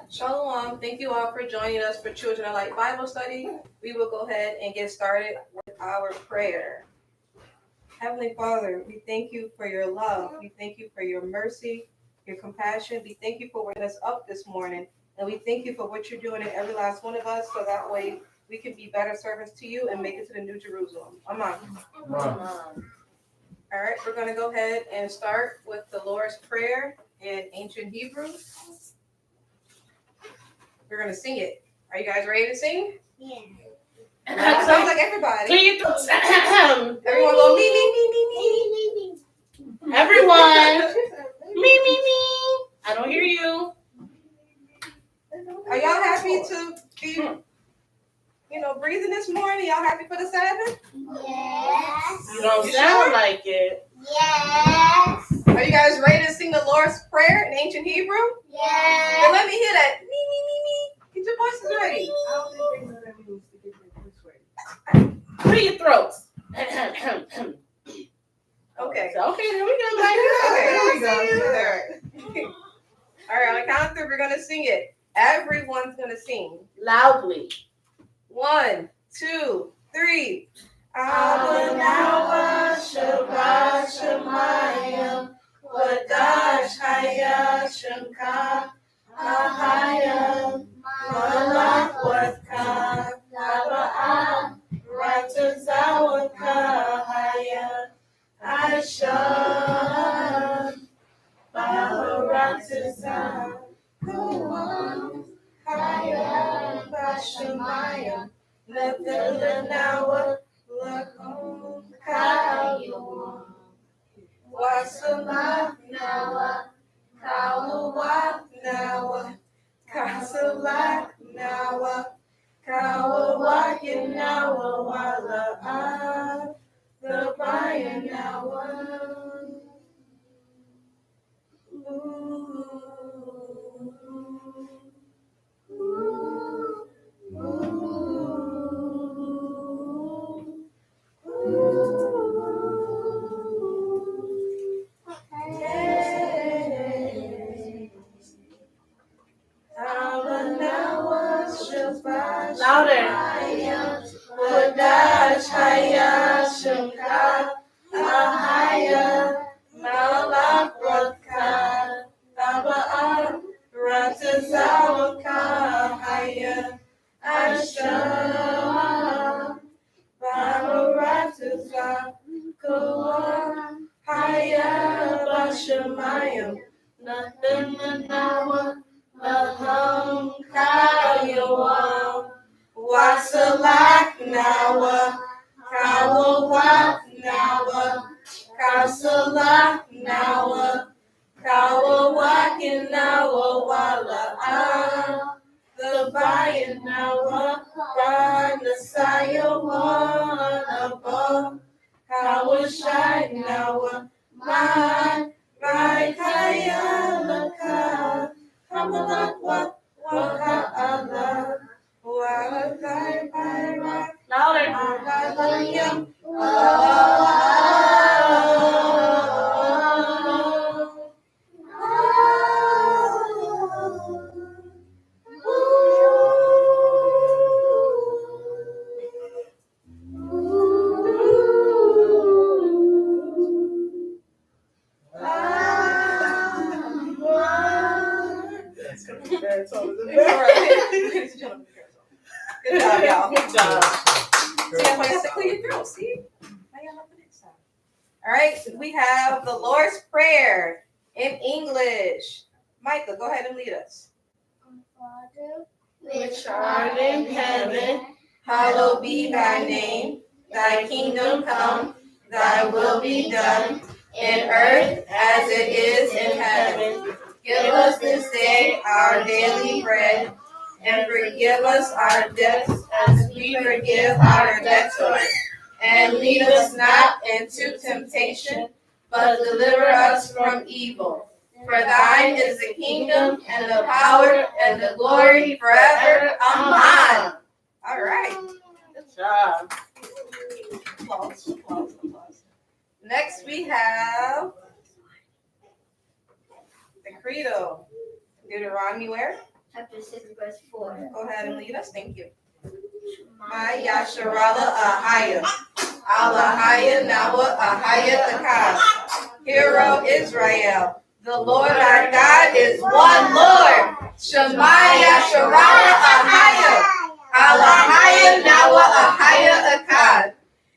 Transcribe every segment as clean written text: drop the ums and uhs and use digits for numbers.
Shalom. Thank you all for joining us for Children of Light Bible Study. We will go ahead and get started with our prayer. Heavenly Father, we thank you for your love. We thank you for your mercy, your compassion. We thank you for waking us up this morning. And we thank you for what you're doing in every last one of us so that way we can be better servants to you and make it to the New Jerusalem. Amen. All right, we're going to go ahead and start with the Lord's Prayer in ancient Hebrew. We're going to sing it. Are you guys ready to sing? Yeah. Sounds like everybody. Everyone go me. Everyone. Me. I don't hear you. Are y'all happy to be, breathing this morning? Y'all happy for the Sabbath? Yes. You don't sound like it. Yes. Are you guys ready to sing the Lord's Prayer in ancient Hebrew? Then Yes. let me hear that. Me. Get your voices ready. I don't think they know that means to get their voice ready. Clear your throats. Okay. Okay, there we go. Okay, there we go. All right, on the count of three, we're going to sing it. Everyone's going to sing. Loudly. 1, 2, 3. Abanawa Shabbat Shemayim Wadash Haya Shemka Ahaya Malach Watka Laba'a Ratazawaka Haya Aisha Baharatazah Kuam Haya Bashamaya Nathalanawa Lakum Kayum Wasamak Nawa Kawawak Nawa Kasalak Nawa Kawawakin Nawa Wala the Bayan Nawa. Louder. Wadash Haya Shemka Ahaya Malach Watka Laba'a Ratazawaka Haya Aisha Baharatazah Kuam Haya Bashamayim Nathananawa Laham Kayawam Wasalak Nawa Kawawak Nawa Kasalak Nawa Kawawakin Nawa Wala the Bayan Nawa Banasaya Wanaba Kawashai Nawa Man Raikaya Laka Hamalak Waka'ala Walakai Pai Louder. Good job, y'all. Good job. See, that's why I said clear your throat. See? Now y'all have the next time. All right, we have the Lord's Prayer in English. Micah, go ahead and lead us. Father, Which art in heaven, Hallowed be thy name. Thy kingdom come. Thy will be done in earth as it is in heaven. Give us this day our daily bread, and forgive us our debts as we forgive our debtors. And lead us not into temptation, but deliver us from evil. For thine is the kingdom and the power and the glory forever. Amen. All right. Good job. Applause. Next we have the Credo. Deuteronomy where? chapter 6, verse 4. Go ahead and lead us. Thank you. Maya Sharala Ahaya. Alahaya Nawa Ahaya Akad. Hero Israel. The Lord our God is one Lord. Shemaya Sharala Ahaya. Alahaya Nawa Ahaya Akad.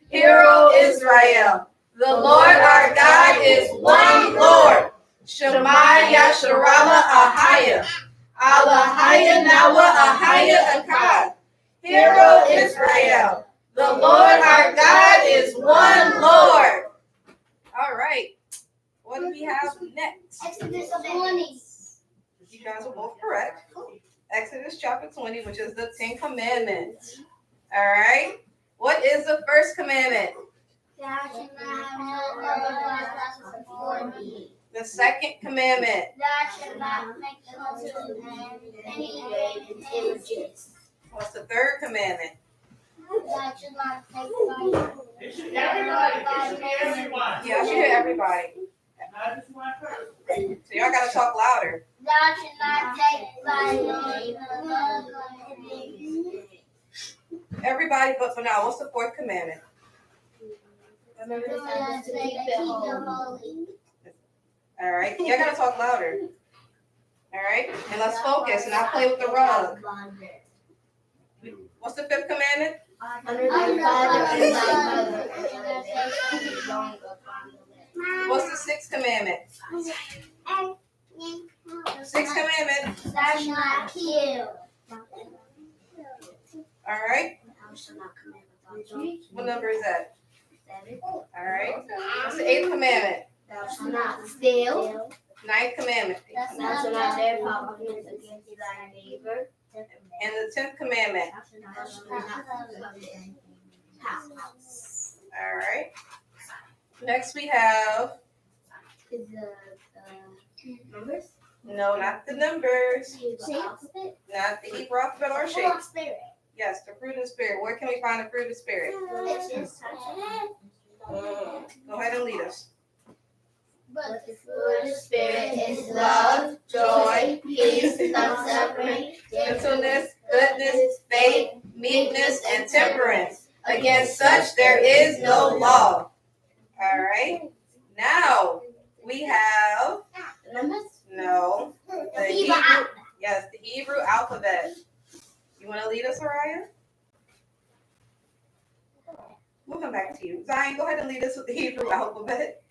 Hero Israel. The Lord our God is one Lord. Shemaya Sharala Ahaya. Alahaya Nawa Ahaya Akad. Hero Israel. The Lord our God is one Lord. All right. What do we have next? Exodus 20. You guys are both correct. Exodus chapter 20, which is the 10 Commandments. All right. What is the first commandment? Thou shalt not have no other gods before me. The second commandment. Thou shalt not make unto them any graven images. What's the third commandment? Thou shalt not take thy It should everybody. It should be everyone. Yeah, I should hear everybody. Not just one person. So y'all gotta talk louder. Thou shalt not take thy name Everybody but for now. What's the fourth commandment? Remember the Sabbath to keep it holy. All right. Y'all gotta talk louder. All right. And let's focus and not play with the rug. What's the fifth commandment? Honor thy father and thy mother. What's the sixth commandment? Sixth commandment. Thou shalt not kill. All right. Thou shalt not commit adultery. What number is that? 7. All right. What's the eighth commandment? Thou shalt not steal. Ninth commandment. Thou shalt not bear false witness against thy neighbor. And the 10th commandment. Thou shalt not covet house. All right. Next we have, Is the numbers? no, not the numbers, Shape? not the Hebrew alphabet or shape. Spirit. Yes, the fruit of the spirit. Where can we find the fruit of the spirit? Go ahead and lead us. But the fruit of the Spirit is love, joy, peace, long-suffering, Gentleness, goodness, faith, meekness, and temperance. Against such there is no law. All right. Now we have, numbers. no, the Hebrew, yes, the Hebrew alphabet. You want to lead us, Araya? We'll come back to you. Zion, go ahead and lead us with the Hebrew alphabet.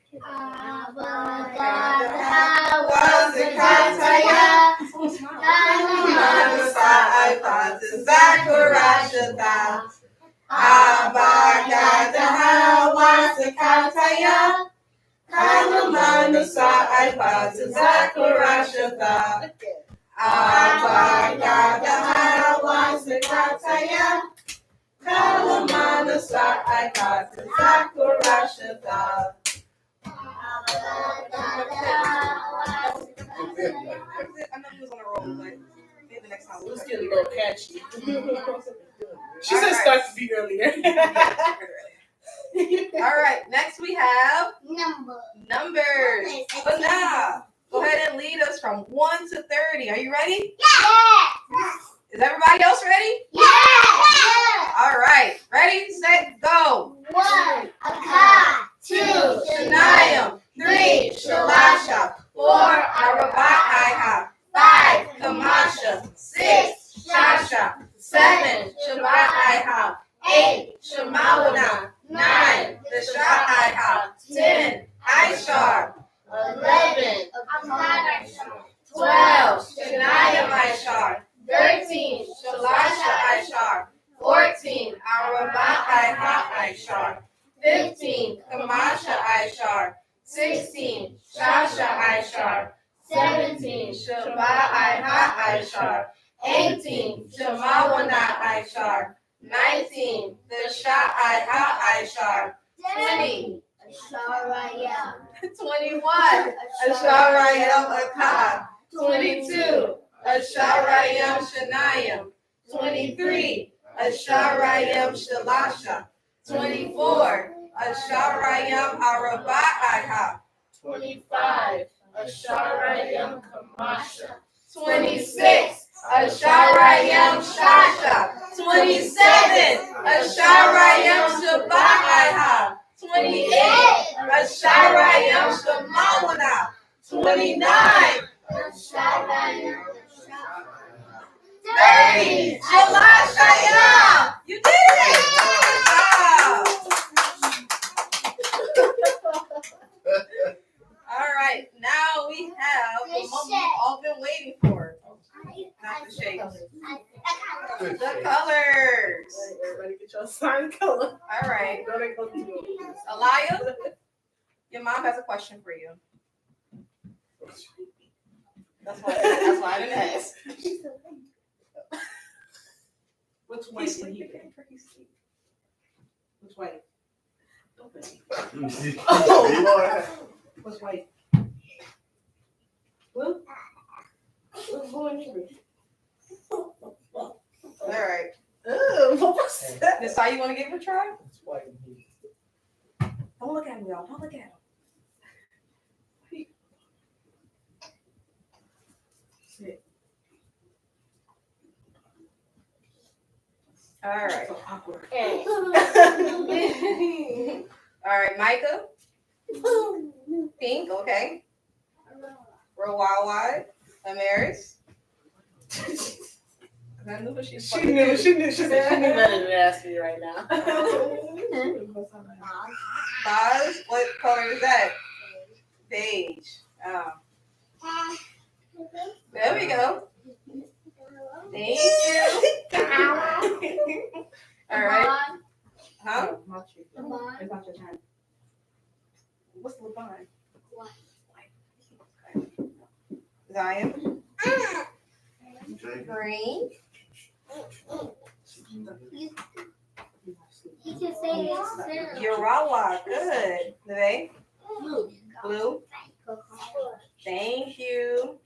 I know he was on a roll, but maybe next time It we'll was start getting a to little catchy. She said start to be earlier. All right, next we have Numbers. numbers. But now, go ahead and lead us from 1 to 30. Are you ready? Yes. Is everybody else ready? Yes. All right, ready, set, go. 1. Akkad. 2. 2. 3. Shalasha. 4. Arabaiha. 5. Kamasha. 6. Shasha. 7. Shabaiha. 8. Shemawana. 9. Deshaiha. 10. Aishar. 11. 12. Shanayam Aishar. 13. Shalasha Aishar. 14. Arabaiha Aishar. 15. Kamasha Aishar. 16. Shasha Aishar. 17. Shabaiha Aishar. 18. Shemawana Aishar. 19. Deshaiha Aishar. 20. 21. Asharayam Akkad. 22. Asharayam Shanayam. 23. Asharayam Shalasha. 24. Asharayam Arabaiha. 25. Asharayam Kamasha. 26. Shalashaya. You did it. Good job. All right, now we have the moment we've all been waiting for. Not the shapes. The colors. Everybody get your sign color. All right. Go they go to you. Alaya, your mom has a question for you. That's why I didn't ask. Which way He's did he sleeping. pick? Which way? Don't pick. Oh! Which way? Blue? What's blue here? All right. What was that? This how you want to give it a try? That's white. Don't look at me, y'all. Don't look at him. Sit. All right. So awkward. All right, Micah. Pink, okay. Real wild wide. Amaris. I knew what she was She fucking knew do. better than ask me right now. Buzz, what color is that? Beige. Oh. There we go. Thank you. All right. Huh? It's not your turn. What's the line? Zion. Okay. Green. You can say it's Urawa. Good. Neve. Blue. Thank you.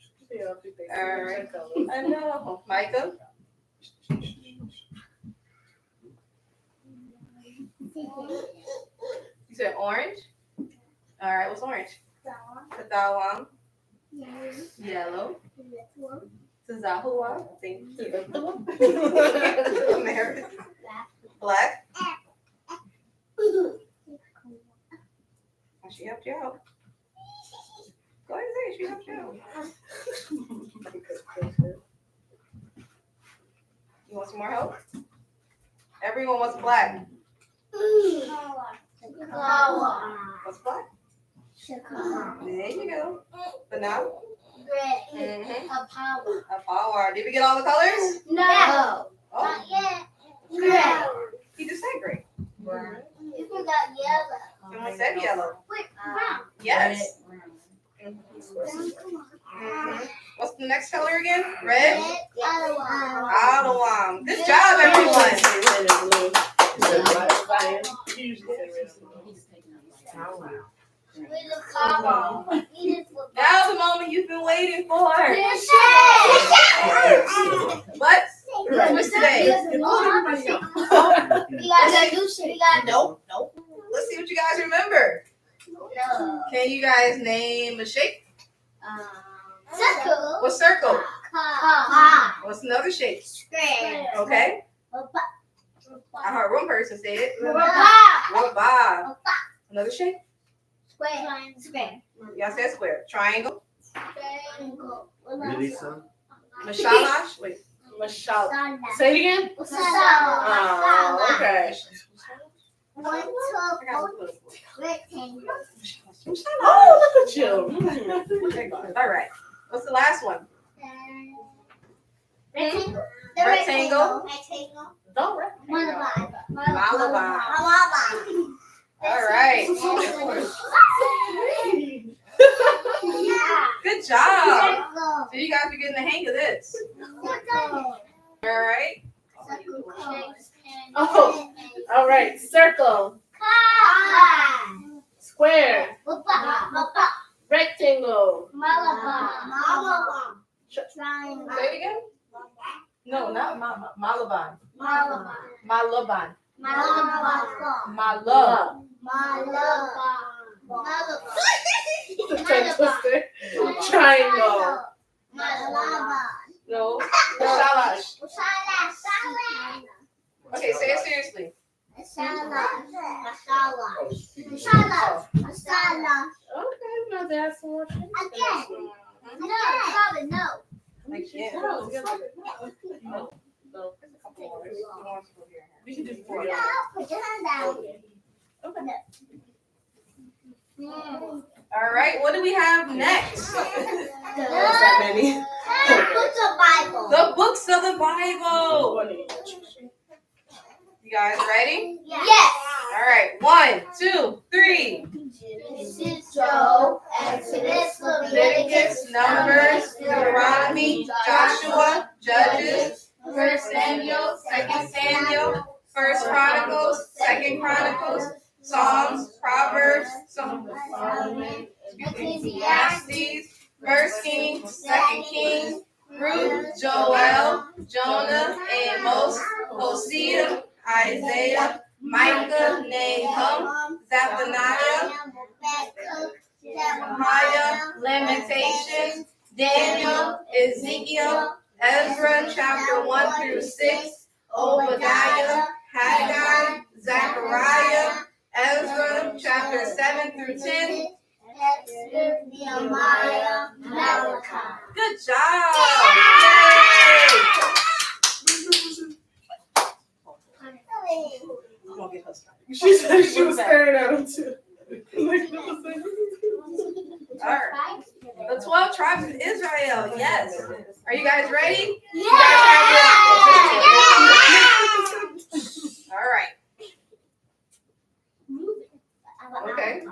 All right. I know. Micah. You said orange? All right. What's orange? Katawang. Yellow. Tazahua. Thank you. American. Black. Oh, she helped you out. Go ahead and say it. She helped you out. You want some more help? Everyone wants black. What's black? There you go. But now? Mm-hmm. A power. Did we get all the colors? No. Oh, Not yet. Gray. he just said gray. You forgot yellow. Someone said yellow. Wait, brown. Yes. Come Mhm. What's the next color again? Red? Yellow. Alawam. Good job, everyone. Now the moment you've been waiting for. What? What's today? Nope. Let's see what you guys remember. Can you guys name a shape? Circle. What circle? Car. What's another shape? Square. Okay. I heard one person say it. Bob. What Bob? Another shape? Square. Square. Y'all said square. Triangle? Triangle. Really, son? Mashalash? Wait. Mashallah. Say it again. Oh, Salad. okay. One I got circle. it. Rectangle. Oh, look at you. All right. What's the last one? Rectangle. Rectangle. Rectangle. Don't recognize. Malabar. Malabar. All right. Good job. So you guys are getting the hang of this. All right. Oh, all right. Circle, square, rectangle. Triangle. Say it again. No, not Malaban. Malabar. Malaban. Malabar. Malab. Tongue twister. Triangle. No. Mashalash. Okay, say it seriously. Okay, now that's more. I can't. No. right, what do we have next? What's that, Manny? Books of Bible. The books of the Bible. You guys ready? Yes. All right, 1, 2, 3. Genesis, Job, Exodus, Leviticus, Numbers, Deuteronomy, Joshua, Judges, 1 Samuel, 2 Samuel, 1 Chronicles, 2 Chronicles, Psalms, Proverbs, Song of Solomon, Ecclesiastes, 1 Kings, 2 Kings, Ruth, Joel, Jonah, Amos, Hosea, Isaiah, Micah, Nahum, Zephaniah, Jeremiah, Lamentations, Daniel, Ezekiel, Ezra chapter 1 through 6, Obadiah, Haggai, Zechariah, Ezra chapter 7 through 10. Nehemiah, Malachi. Good job! Yay! I'm gonna get her started. She said she was staring at him too. All right. The 12 tribes of Israel. Yes. Are you guys ready? Yeah. All right. Okay.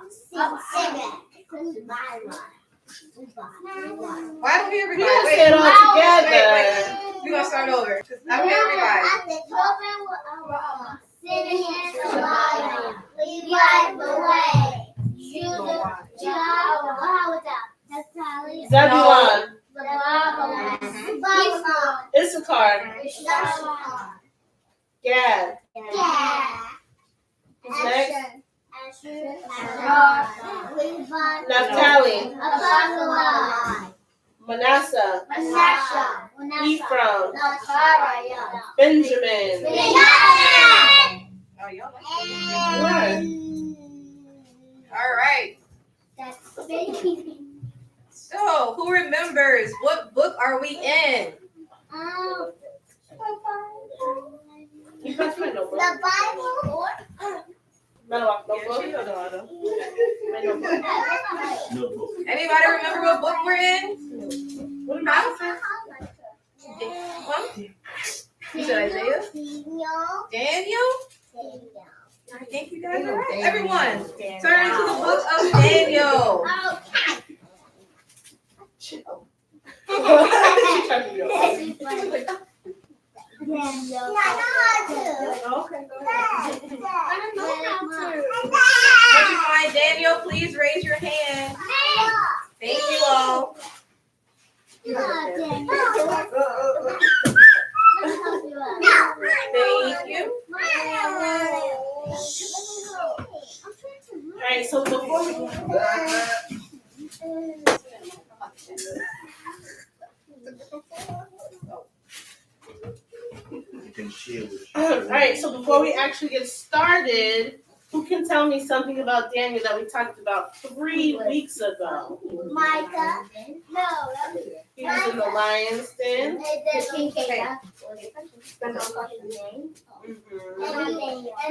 Why don't we everybody? You Wait, said all together. wait. We're gonna start over. Okay, everybody. Sitting in the lion, Levi the way, Judah, Zebulon, Babylon, Issachar, Gad. Next, Naphtali, Manasseh, Ephraim, Benjamin. Oh, y'all like it. All right. So, who remembers what book are we in? You pass my notebook. The Bible. No, Yeah, she notebook. knows all of them. My notebook. Notebook. Anybody remember what book we're in? What am Huh? I Huh? You said Isaiah? Daniel? I think you guys are right. Everyone, turn to the book of Daniel. She tried to be okay. Okay, go ahead. Once you find Daniel, please raise your hand. Thank you all. Thank you. All right, so before we You can share with all right, so before we actually get started, who can tell me something about Daniel that we talked about 3 weeks ago? Micah. No. He was in the lion's den. And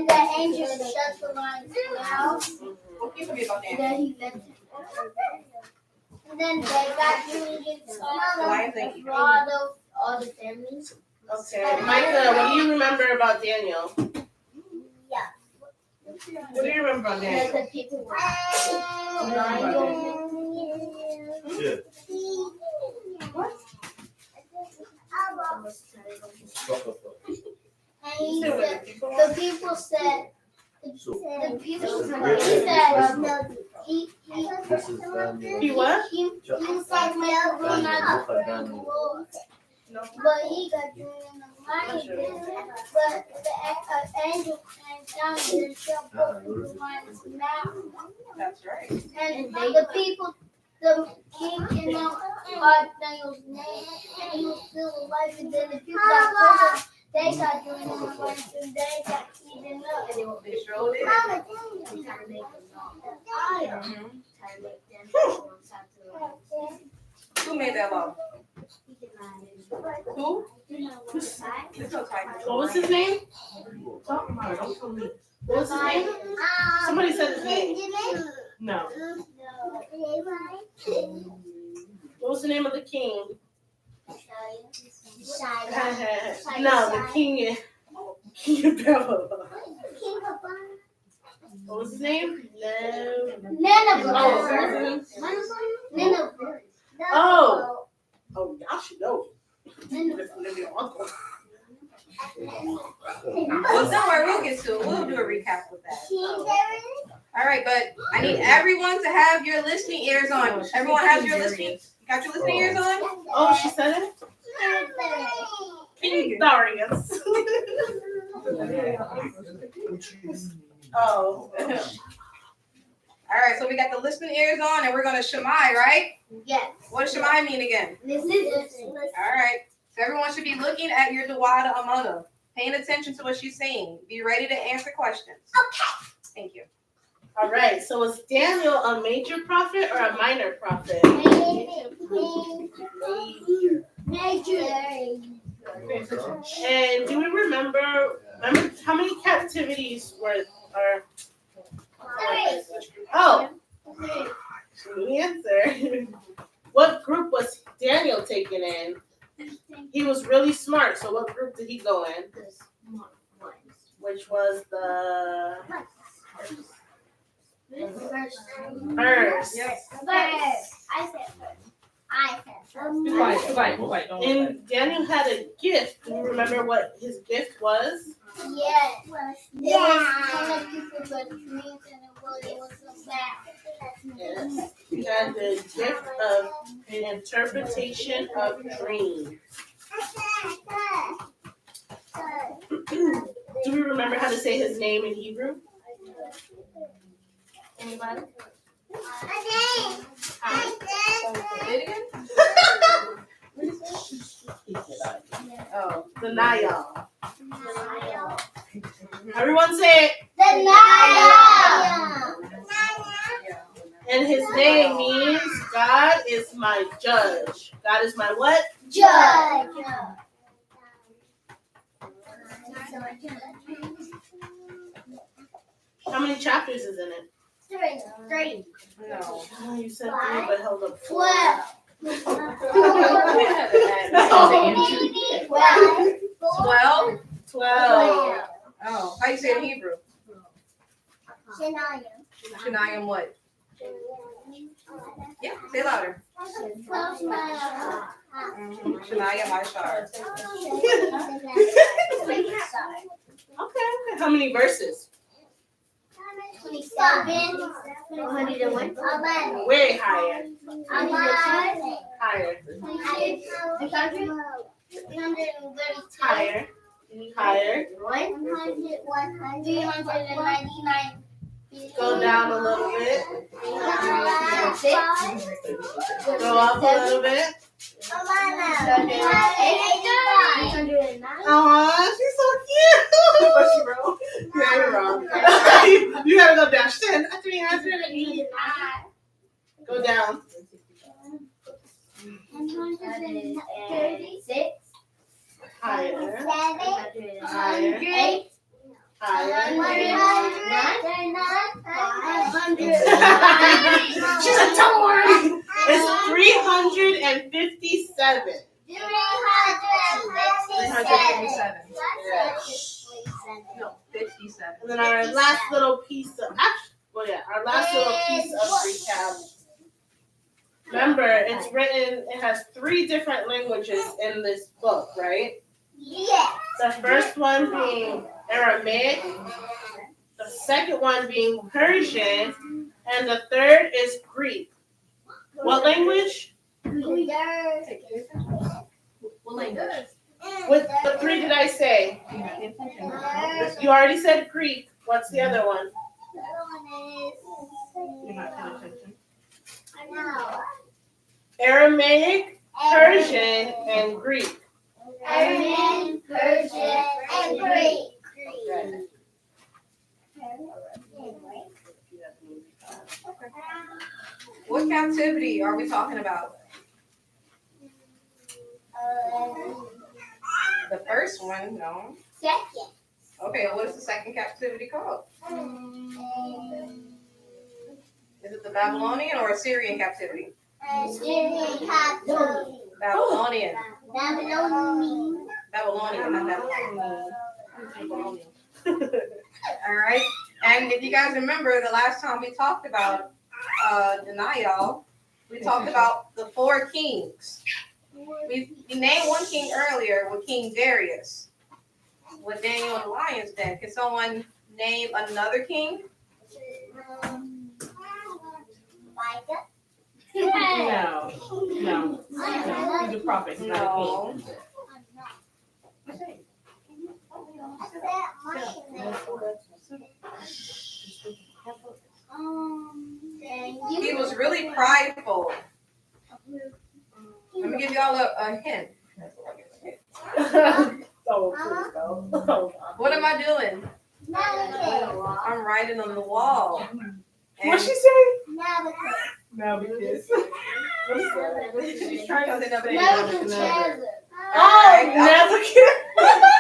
the angel shut the lion's mouth. Well, you can be about And Daniel. then he let it. And then they got doing Why, thank you. all the families. Okay, Micah, what do you remember about Daniel? Yeah. What do you remember about Daniel? The people were Yeah. What? And he said, the people said, So, the people this is said, great. he said, no, this is Daniel. He what? he said, no, we're not the Lord. But he got doing the lion did, but the angel came down and shut the lion's mouth. That's right. And the people, the king came out called Daniel's name, and he was still alive. And then the people that killed him, they got doing the lions, and they got eaten up. They sure did. Who made that law? Who? It's no tiger. What was his name? Talk about it, don't tell me. What was his name? Somebody said his name. No. What was the name of the king? Shia. No, the king of Babylon. What was his name? No. Nineveh. Oh, Nineveh. Oh. Oh, y'all should know. Nineveh. If your uncle. Well, don't worry, we'll get to it. We'll do a recap with that. All right, but I need everyone to have your listening ears on. Everyone has your listening. Got your listening ears on? Oh, she said it? King Darius. Oh. All right, so we got the listening ears on, and we're gonna Shemai, right? Yes. What does Shemai mean again? Listen. All right. So everyone should be looking at your Dawada Amana, paying attention to what she's saying. Be ready to answer questions. Okay. Thank you. All right, so was Daniel a major prophet or a minor prophet? Major. And do we remember how many captivities were? Oh, good answer. What group was Daniel taken in? He was really smart. So what group did he go in? Which was the first. Yes. I said first. Be quiet, don't And Daniel had a gift. Do you remember what his gift was? Yes. Yeah. Yes. He had the gift of an interpretation of dreams. Do we remember how to say his name in Hebrew? Anybody? Say it again? Oh, the Nile. Everyone say it. The Nile. And his name means God is my judge. God is my what? Judge. How many chapters is in it? Three. No. Oh, you said 3, but held up 4. 12? 12. Oh, how you say it in Hebrew? Shania. Shanayim what? Yeah, say louder. Shanayim Ishar. Okay. How many verses? 27. 101. Way higher. 11. Higher. 330. Higher. Higher. 399. Go down a little bit. 6. Go up a little bit. 809. Aw, she's so cute. What's she wrote? Yeah, you're wrong. You gotta go down. 300. Go down. 136. Higher. 7. Higher. 8. Higher. 500. She said, don't worry. It's 357. 357. No, 57. And then our last little piece of our last little piece of recap. Remember, it's written, it has 3 different languages in this book, right? Yes. The first one being Aramaic, the second one being Persian, and the third is Greek. What language? What language? What 3 did I say? You already said Greek. What's the other one? You're not paying attention. Aramaic, Persian, and Greek. Arabic, Persian, and Greek. What captivity are we talking about? The first one, no. Second. Okay, what is the second captivity called? Is it the Babylonian or Assyrian captivity? Syrian captivity. Babylonian. Babylonian. Babylonian, not Babylonian. Babylonian. All right. And if you guys remember, the last time we talked about Daniel, we talked about the 4 kings. We named one king earlier with King Darius, with Daniel and the lion's den. Can someone name another king? Micah. No. No. He's a prophet. He's not a king. No. He was really prideful. Let me give y'all a hint. Oh, please don't. Oh, God. What am I doing? I'm writing on the wall. What'd she say? Nebuchadnezzar. No, because. She's trying to say nothing. Nebuchadnezzar. Oh, Nebuchadnezzar.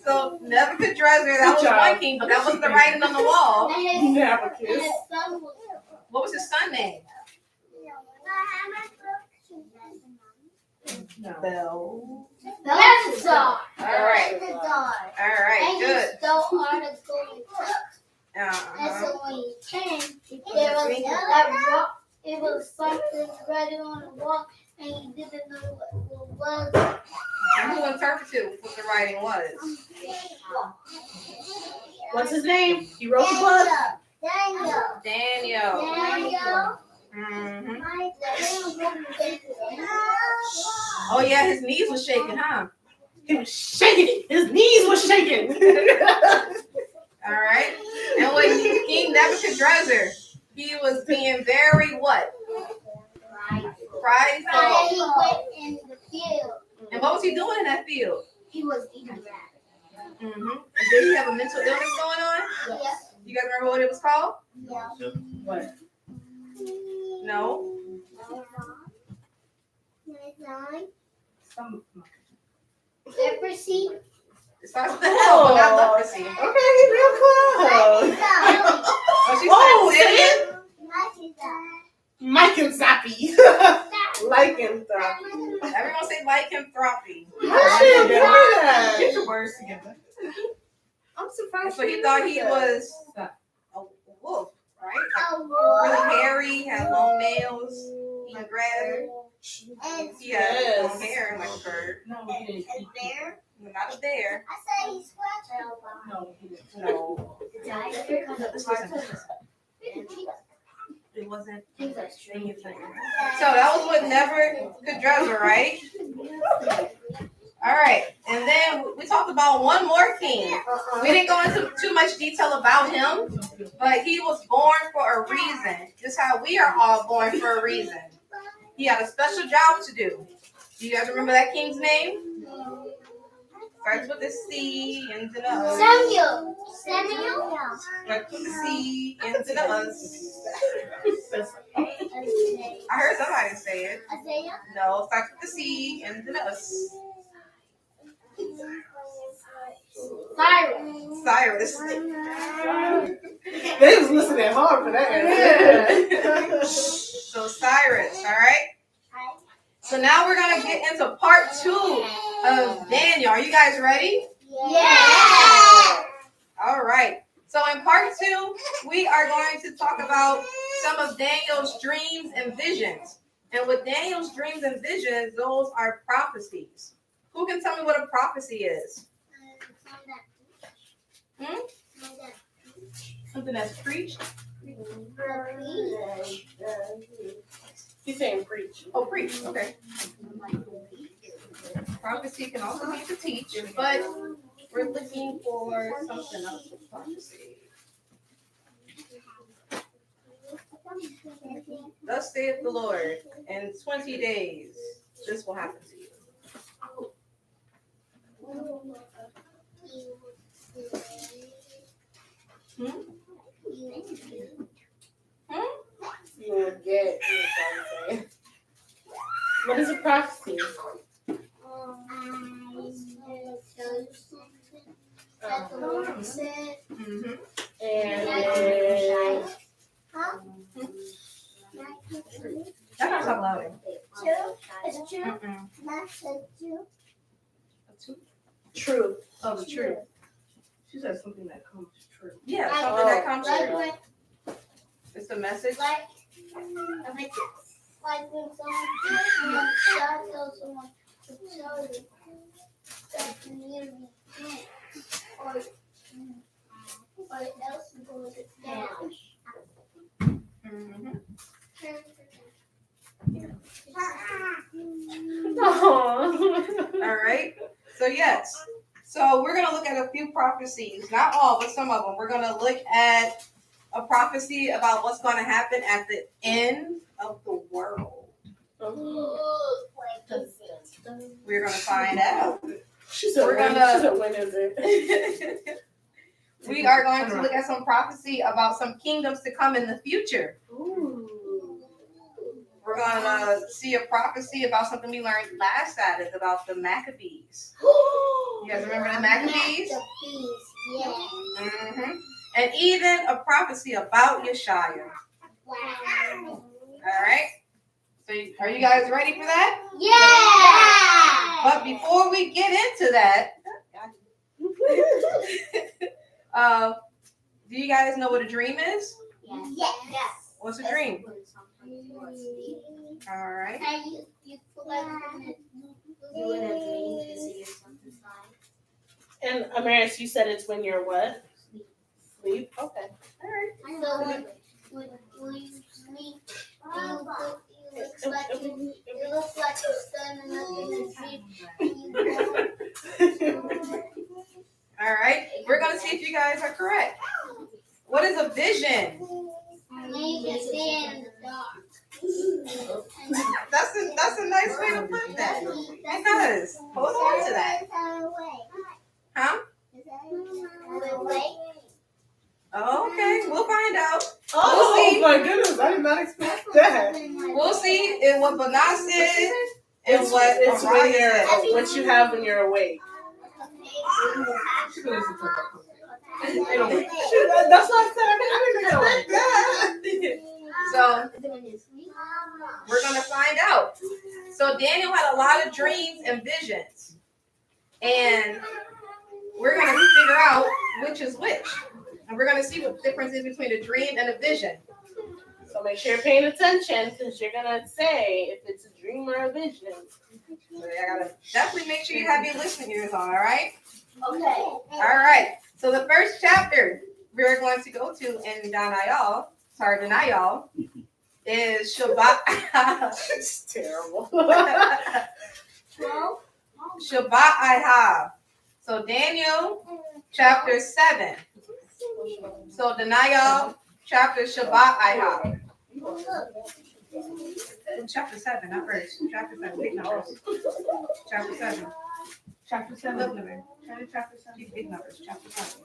So Nebuchadnezzar, that was Good job. one king, but that wasn't the writing on the wall. And Nebuchadnezzar. his son was What was his son name? No. Bel. Belshazzar. All right. Belshazzar. All right, And he good. stole all the golden cups. And Uh-huh. so when he came, there was a rock. It was something written on the wall, and he didn't know what it was. And who interpreted what the writing was? What's his name? He wrote the book. Daniel. Daniel. Daniel. Mm-hmm. Daniel. Oh yeah, his knees was shaking, huh? He was shaking. His knees were shaking. All right. And when King Nebuchadnezzar, he was being very what? Prideful. And he went in the field. And what was he doing in that field? He was eating grass. Mm-hmm. And did he have a mental illness going on? Yes. You guys remember what it was called? Yeah. What? No. Some. Leprosy. It starts with the L, but not leprosy. Okay, he's real close. Oh, she Oh, said say it. Mike and Zappy. Like and Zappy. Everyone say lycanthropy. How should you do that? Get your words together. I'm surprised. So he thought he was a wolf, right? A Really wolf. hairy, had long nails, eating grass. And He had Yes. long hair like a bird. No, he didn't. a bear. Not a bear. I say he scratched No, he didn't. No. It wasn't. So that was with Nebuchadnezzar, right? All right. And then we talked about one more king. We didn't go into too much detail about him, but he was born for a reason. Just how we are all born for a reason. He had a special job to do. Do you guys remember that king's name? Starts with a C, ends in a U. Samuel. Samuel. Starts with a C, ends in a us. I heard somebody say it. Isaiah. No, starts with a C, ends in a us. Cyrus. Cyrus. They was listening hard for that. So Cyrus, all right? So now we're going to get into part 2 of Daniel. Are you guys ready? Yeah. All right. So in part 2, we are going to talk about some of Daniel's dreams and visions. And with Daniel's dreams and visions, those are prophecies. Who can tell me what a prophecy is? Something that's preached? He's saying preach. Oh, preach. Okay. Prophecy can also mean to teach, but we're looking for something else with prophecy. Thus saith the Lord, in 20 days, this will happen to you. You will get. What is a prophecy? Mm-hmm. And True. Oh, the truth. She said something that comes true. Yeah, something that comes true. Like It's a message. like when someone tells someone to tell you that you need to be doing, or else it goes down. Mhm. All right. So yes. So we're gonna look at a few prophecies, not all, but some of them. We're gonna look at a prophecy about what's going to happen at the end of the world. We're gonna find out. She said, We're when, gonna- she said, when is it? We are going to look at some prophecy about some kingdoms to come in the future. Ooh. We're gonna see a prophecy about something we learned last Sabbath about the Maccabees. You guys remember the Maccabees? Yeah. Mm-hmm. And even a prophecy about Yeshaya. Wow. All right. So, are you guys ready for that? Yeah. But before we get into that, do you guys know what a dream is? Yes. What's a dream? All right. And Amaris, you said it's when you're what? Sleep? Okay. So when you sleep, it looks like you're standing up in the dream. All right. We're going to see if you guys are correct. What is a vision? And you can see in the dark. That's a nice way to put that. Because, hold on to that. Huh? Okay, we'll find out. Oh We'll see. my goodness, I did not expect that. We'll see in what Banas said and It's what it's when Mariah you're said. what you have when you're awake. That's what I said. I didn't expect that. So, we're going to find out. So, Daniel had a lot of dreams and visions. And we're going to figure out which is which. And we're going to see what the difference is between a dream and a vision. So make sure you're paying attention because you're gonna say if it's a dream or a vision. So, I got to definitely make sure you have your listening ears on, all right? Okay. All right. So the first chapter we're going to go to in Daniel is Shabbat. It's terrible. Shabbat Ahab. So Daniel chapter 7. So Daniel chapter Shabbat Ahab. Chapter 7, not verse. Chapter 7. Big numbers. Chapter 7. Chapter 7. Look, number. Chapter 7. Big numbers. Chapter 7.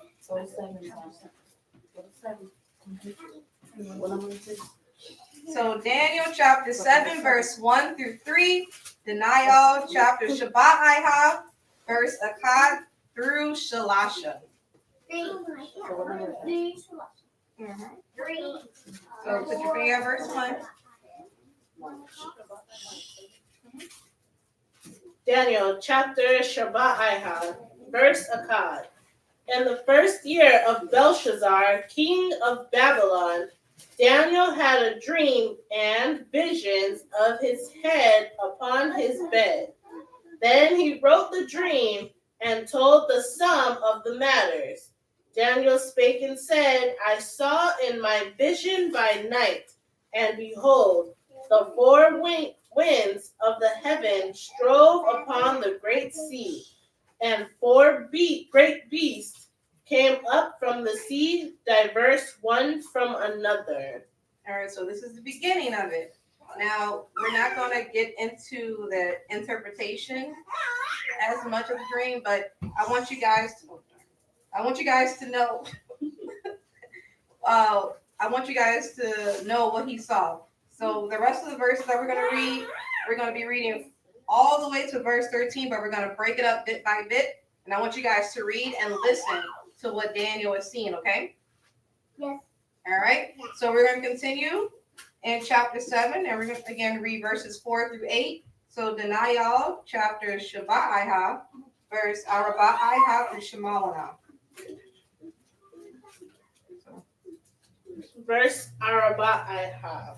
So Daniel chapter 7, verse 1 through 3. Daniel chapter Shabbat Ahab, verse Akkad through Shalasha. So put your finger at verse 1. Daniel chapter Shabbat Ahab, verse Akkad. In the first year of Belshazzar, king of Babylon, Daniel had a dream and visions of his head upon his bed. Then he wrote the dream and told the sum of the matters. Daniel spake and said, I saw in my vision by night, and behold, the four winds of the heaven strove upon the great sea, and four great beasts came up from the sea, diverse one from another. All right, so this is the beginning of it. Now, we're not going to get into the interpretation as much of the dream, but I want you guys to know. I want you guys to know what he saw. So the rest of the verses that we're going to read, we're going to be reading all the way to verse 13, but we're going to break it up bit by bit. And I want you guys to read and listen to what Daniel is seeing, okay? Yes. All right. So we're going to continue in chapter 7, and we're going to again read verses 4 through 8. So Daniel, chapter Shabbat verse Arabah to Shemalana. Verse Arabah.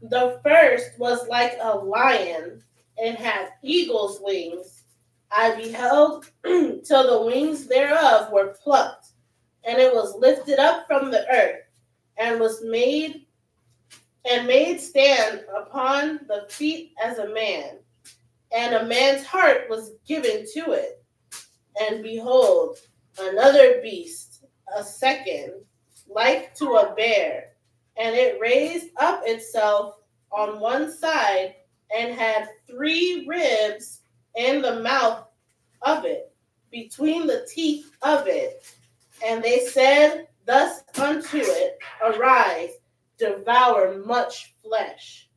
The first was like a lion and had eagle's wings. I beheld till the wings thereof were plucked, and it was lifted up from the earth, and was made stand upon the feet as a man, and a man's heart was given to it. And behold, another beast, a second, like to a bear, and it raised up itself on one side, and had 3 ribs in the mouth of it, between the teeth of it. And they said thus unto it, Arise, devour much flesh.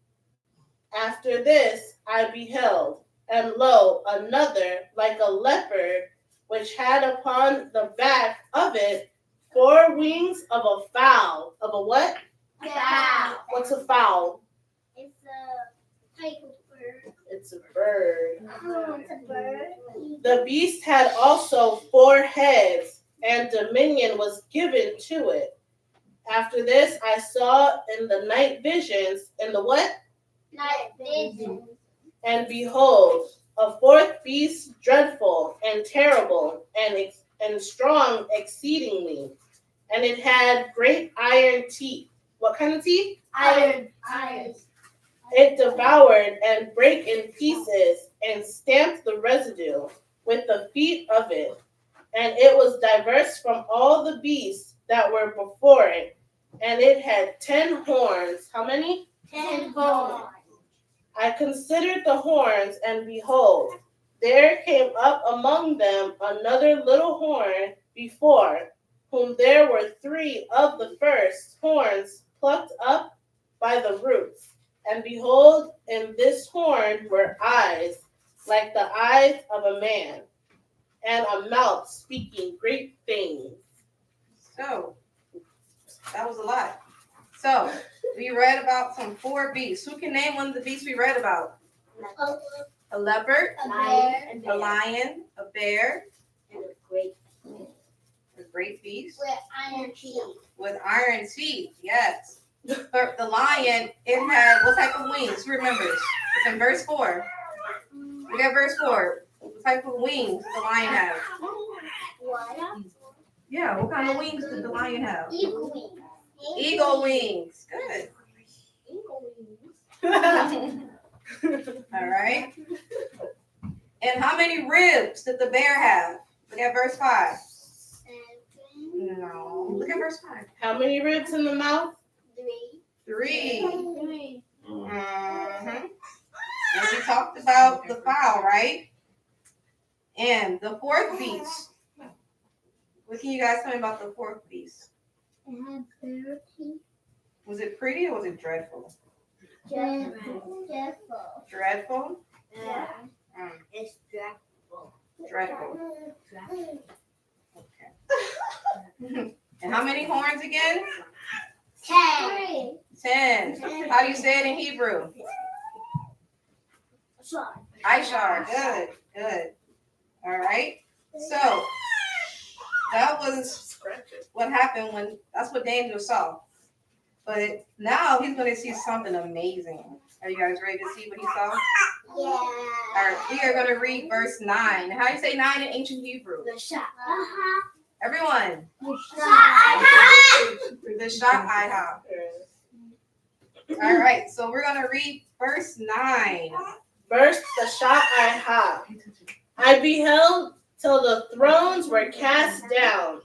After this I beheld, and lo, another like a leopard, which had upon the back of it 4 wings of a fowl. Of a what? Fowl. What's a fowl? It's a type of bird. It's a bird. Oh, it's a bird. The beast had also 4 heads, and dominion was given to it. After this I saw in the night visions, in the what? Night vision. And behold, a 4th beast, dreadful and terrible and strong exceedingly, and it had great iron teeth. What kind of teeth? Iron. It devoured and brake in pieces, and stamped the residue with the feet of it. And it was diverse from all the beasts that were before it, and it had 10 horns. How many? 10 horns. I considered the horns, and behold, there came up among them another little horn before, whom there were 3 of the first horns plucked up by the roots. And behold, in this horn were eyes, like the eyes of a man, and a mouth speaking great things. So that was a lot. So we read about some 4 beasts. Who can name one of the beasts we read about? A leopard, A bear. a lion, a bear, And a great a great beast with iron teeth. with iron teeth. Yes. But the lion, it had what type of wings? Who remembers? It's in verse 4. Look at verse 4. What type of wings did the lion have? What? Yeah, what kind of wings did the lion have? Eagle wings. Eagle wings. Good. Eagle wings. All right. And how many ribs did the bear have? Look at verse 5. 7. No. Look at verse 5. How many ribs in the mouth? 3. 3. Mm-hmm. And we talked about the fowl, right? And the 4th beast. What can you guys tell me about the 4th beast? It had bare teeth. Was it pretty or was it dreadful? Dreadful. Dreadful? Yeah. Mm, It's dreadful. dreadful. Okay. And how many horns again? 10. 10. How do you say it in Hebrew? Sorry. Ishar. Good. Good. All right. So that was what happened when that's what Daniel saw. But now he's going to see something amazing. Are you guys ready to see what he saw? Yeah. All right. We are going to read verse 9. How do you say 9 in ancient Hebrew? The shot. Everyone. The shot. The shot I have. All right. So we're going to read verse 9. First, the shot I have. I beheld till the thrones were cast down,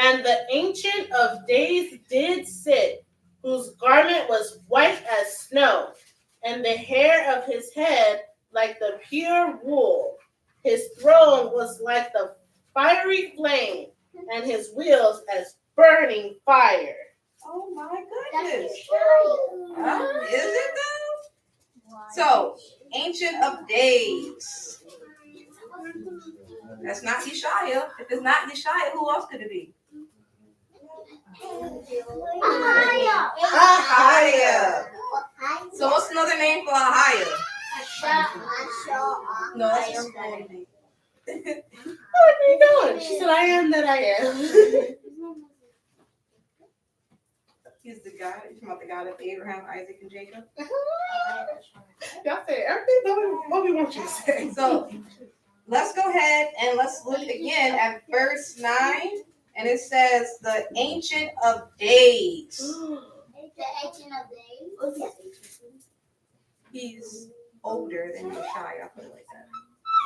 and the Ancient of Days did sit, whose garment was white as snow, and the hair of his head like the pure wool. His throne was like the fiery flame, and his wheels as burning fire. Oh my That's goodness. the Is it though? So, Ancient of Days. That's not Yeshaya. If it's not Yeshaya, who else could it be? Ahaya. So what's another name for Ahaya? No, that's your full name. Where are you going? She said, I am that I am. He's the God. You're talking about the God of Abraham, Isaac, and Jacob. Y'all say everything what we want you to say. So let's go ahead and let's look again at verse 9. And it says, the Ancient of Days. The Ancient of Days. He's older than Yeshua, put it like that.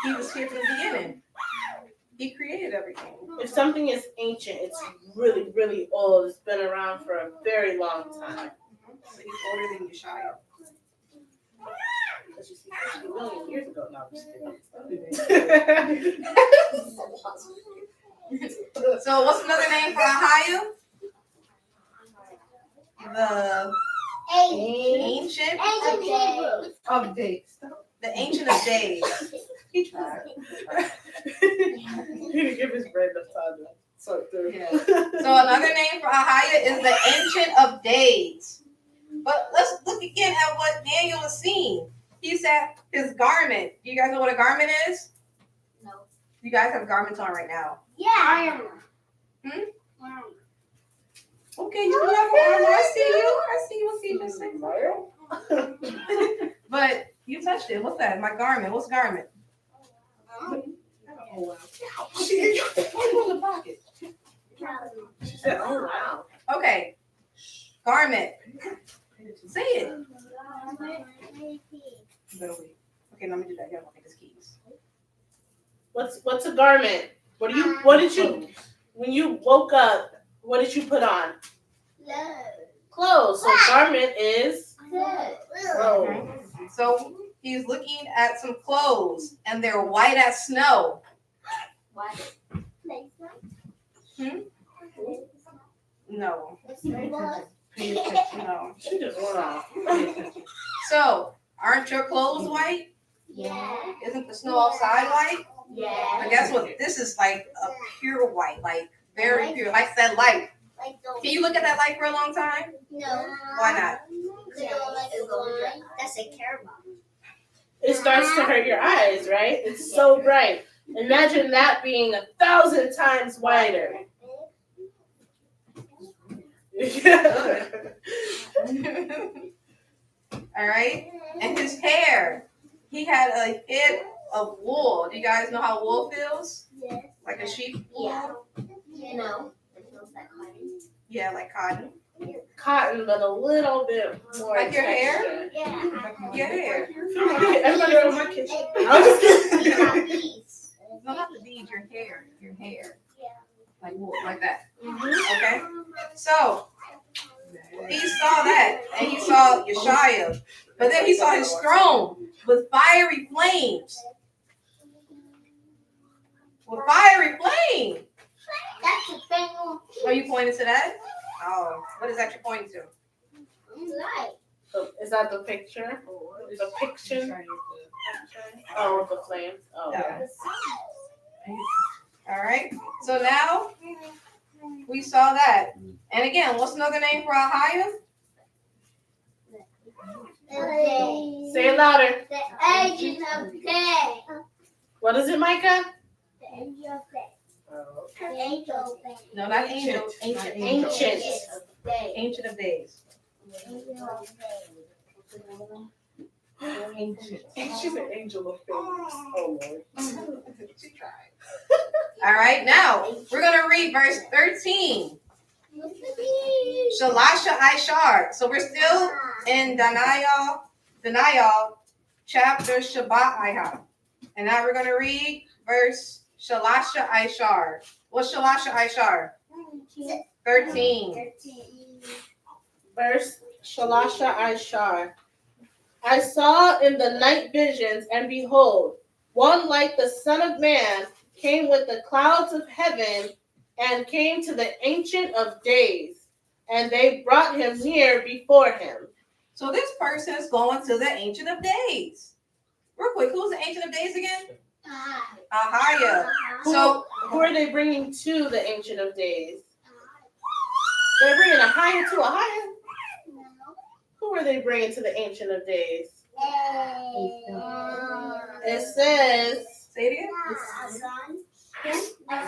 He was here from the beginning. He created everything. If something is ancient, it's really, really old. It's been around for a very long time. So he's older than Yeshua. Because you see, 50 million years ago. No, I'm just kidding. So what's another name for Ahio? The Ancient Of days. The Ancient of Days. He tried. He didn't give his brain enough time to sort through. Yeah. So another name for Ahio is the Ancient of Days. But let's look again at what Daniel was seeing. He said his garment. Do you guys know what a garment is? No. You guys have garments on right now. Yeah. Okay, you do have an armor. I see you. I see you. But you touched it. What's that? My garment. What's garment? Oh, wow. Put in the pocket. She said, oh, wow. Okay. Garment. Say it. Better wait. Okay, let me do that. You gotta take his keys. What's a garment? What did you, when you woke up, what did you put on? Clothes. So garment is clothes. So he's looking at some clothes, and they're white as snow. No. No. She just went off. So, aren't your clothes white? Yeah. Isn't the snow outside white? Yeah. But guess what? This is like a pure white, like very pure, like that light. Can you look at that light for a long time? No. Why not? That's a caramel. It starts to hurt your eyes, right? It's so bright. Imagine that being 1,000 times whiter. All right. And his hair, he had a head of wool. Do you guys know how wool feels? Yes. Like a sheep wool? Yeah. No. It feels like cotton. Yeah, like cotton. Cotton, but a little bit more. Like your hair? texture. Yeah. Your hair. Everybody go to my kitchen. I'm just kidding. No, not the beads, your hair. Your hair. Yeah. Like wool, like that. Okay? So, he saw that, and he saw Yeshua. But then he saw his throne with fiery flames. With fiery flame. That's a thing on Are you pointing to that? Oh, what is that you're pointing to? light. So, is that the picture? The picture? Oh, with the flames. Oh, Yeah. All right. So now we saw that. And again, what's another name for Ahio? Say it louder. The Agent of Day. What is it, Micah? The Angel of Day. Oh. The Angel of Day. No, not ancient. Ancient. Ancient. Day. Ancient of Days. Angel of Ancient. She's an angel of things. Oh, Lord. All right. Now we're gonna read verse 13. Shalasha Ishar. So we're still in Daniel chapter Shabbat Ihah. And now we're going to read verse Shalasha Ishar. What's Shalasha Ishar? 13. Verse Shalasha Ishar. I saw in the night visions, and behold, one like the Son of Man came with the clouds of heaven and came to the Ancient of Days, and they brought him near before him. So this person is going to the Ancient of Days. Real quick, who's the Ancient of Days again? Ahia. So Who are they bringing to the Ancient of Days? They're bringing Ahia to Ahia? Who are they bringing to the Ancient of Days? It says, Say it again.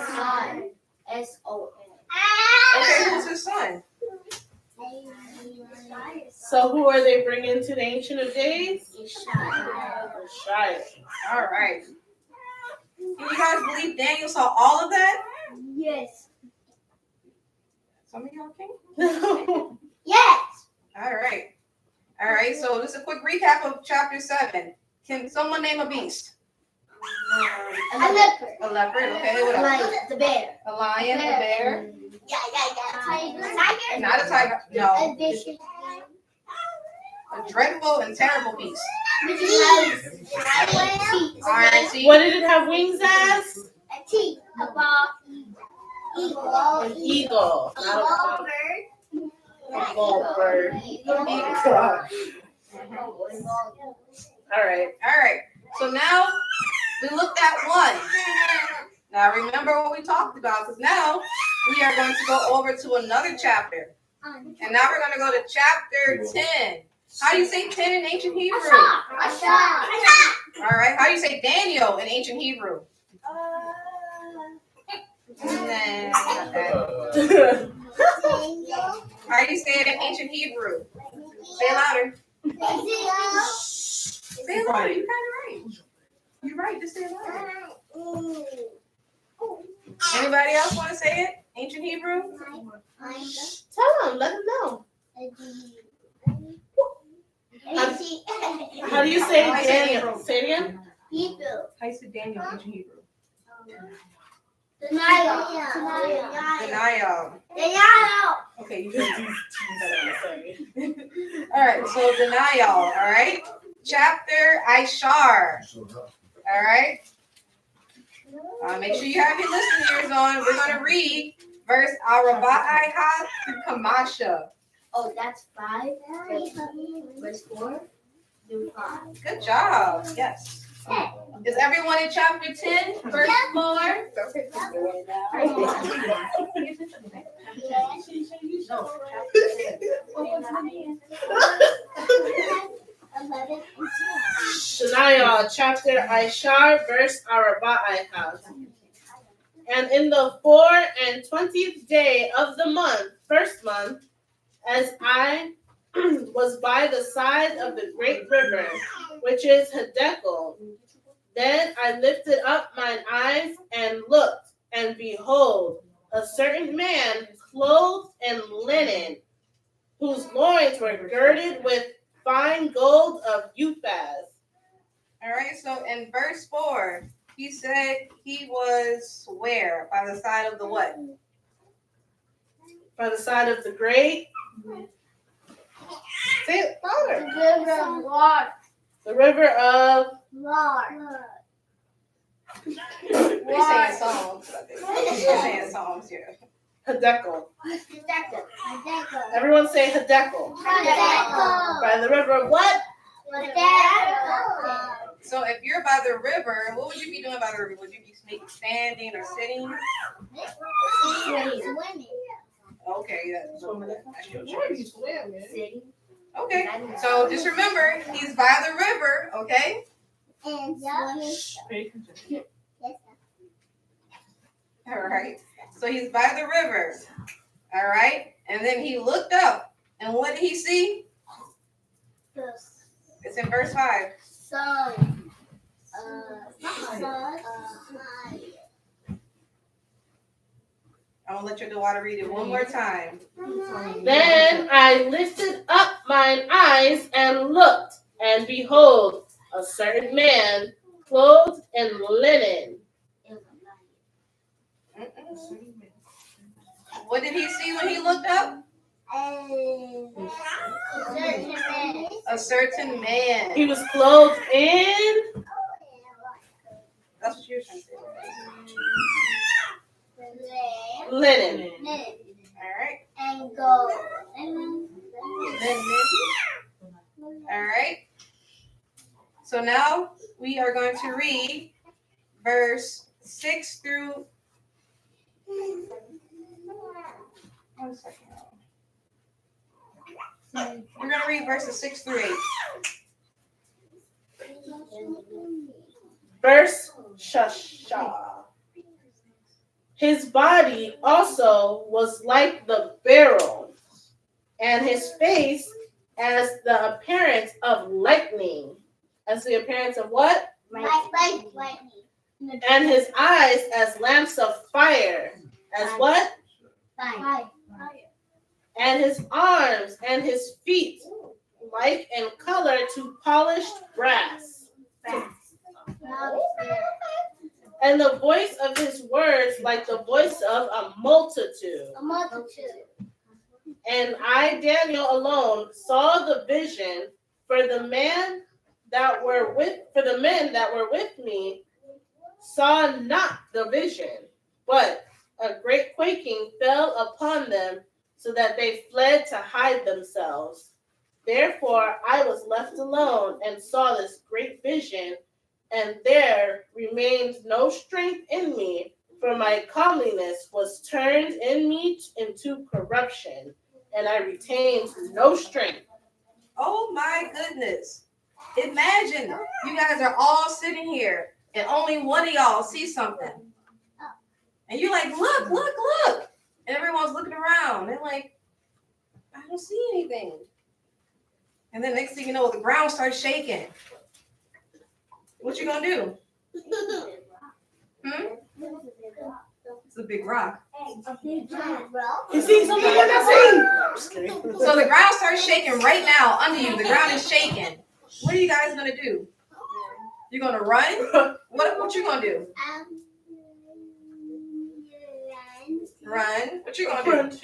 Son. S-O-N. Okay, who's his son? so who are they bringing to the Ancient of Days? Shia. All right. Can you guys believe Daniel saw all of that? Yes. Some of y'all can. Yes. All right. All right. So just a quick recap of chapter 7. Can someone name a beast? A leopard. A leopard. Okay. What else? Like the bear. A lion. A bear. Yeah. Tiger. Not a tiger. No. A vicious. A dreadful and terrible beast. Which has teeth. All right. See. What did it have wings as? A teeth. A ball. Eagle. An eagle. Not a ball bird. All right. All right. So now we looked at 1. Now remember what we talked about, because now we are going to go over to another chapter. And now we're going to go to chapter 10. How do you say 10 in ancient Hebrew? All right. How do you say Daniel in ancient Hebrew? Nah, not that. How do you say it in ancient Hebrew? Say it louder. Say it louder. You're kind of right. You're right. Just say it louder. Anybody else want to say it? Ancient Hebrew? Tell them. Let them know. How do you say Daniel? Say it again. How do you say Daniel in ancient Hebrew? Denial. Denial. Okay, you can. All right, so denial. All right. Chapter Ishar. All right. Make sure you have your listening ears on. We're going to read verse Araba'ihah through Kamasha. Oh, that's 5. Verse 4 through 5. Good job. Yes. Is everyone in chapter 10, verse 4? Shania, chapter Ishar, verse Araba'ihah. And in the 24th day of the month, first month, as I was by the side of the great river, which is Hiddekel, then I lifted up mine eyes and looked, and behold, a certain man clothed in linen, whose loins were girded with fine gold of Uphaz. All right, so in verse 4, he said he was where? By the side of the what? By the side of the great. Say it louder. The river of. We're saying songs. We're saying songs, yeah. Hiddekel. Everyone say Hiddekel. By the river of what? So if you're by the river, what would you be doing by the river? Would you be standing or sitting? Okay, that's your choice. Okay, so just remember, he's by the river, okay? All right, so he's by the river, all right? And then he looked up, and what did he see? It's in verse 5. I'm going to let your daughter read it one more time. Then I lifted up mine eyes and looked, and behold, a certain man clothed in linen. What did he see when he looked up? A certain man. He was clothed in. That's what you're trying to say. Linen. All right. And gold. All right. So now we are going to read verse 6 through. One second. We're going to read verses 6 through 8. Verse Shashah. His body also was like the beryl, and his face as the appearance of lightning. As the appearance of what? Lightning. And his eyes as lamps of fire. As what? Fire. And his arms and his feet like in color to polished brass. And the voice of his words like the voice of a multitude. A multitude. And I, Daniel, alone saw the vision. For the men that were with me saw not the vision, but a great quaking fell upon them, so that they fled to hide themselves. Therefore I was left alone and saw this great vision, and there remained no strength in me, for my comeliness was turned in me into corruption, and I retained no strength. Oh my goodness. Imagine you guys are all sitting here and only one of y'all sees something. And you're like, look, look, look. And everyone's looking around. They're like, I don't see anything. And then next thing you know, the ground starts shaking. What you gonna do? It's a big rock. You see something? What I see? I'm just kidding. So the ground starts shaking right now under you. The ground is shaking. What are you guys gonna do? You're gonna run? What you gonna do? Run. What you gonna do?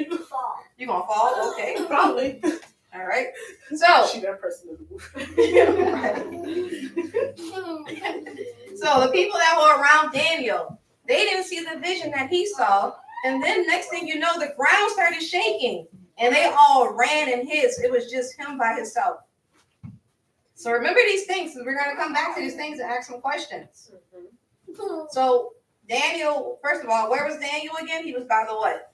You gonna fall? Okay. Probably. All right. So She that person in the movie. So the people that were around Daniel, they didn't see the vision that he saw. And then next thing you know, the ground started shaking and they all ran and hid. It was just him by himself. So remember these things, because we're going to come back to these things and ask some questions. So Daniel, first of all, where was Daniel again? He was by the what?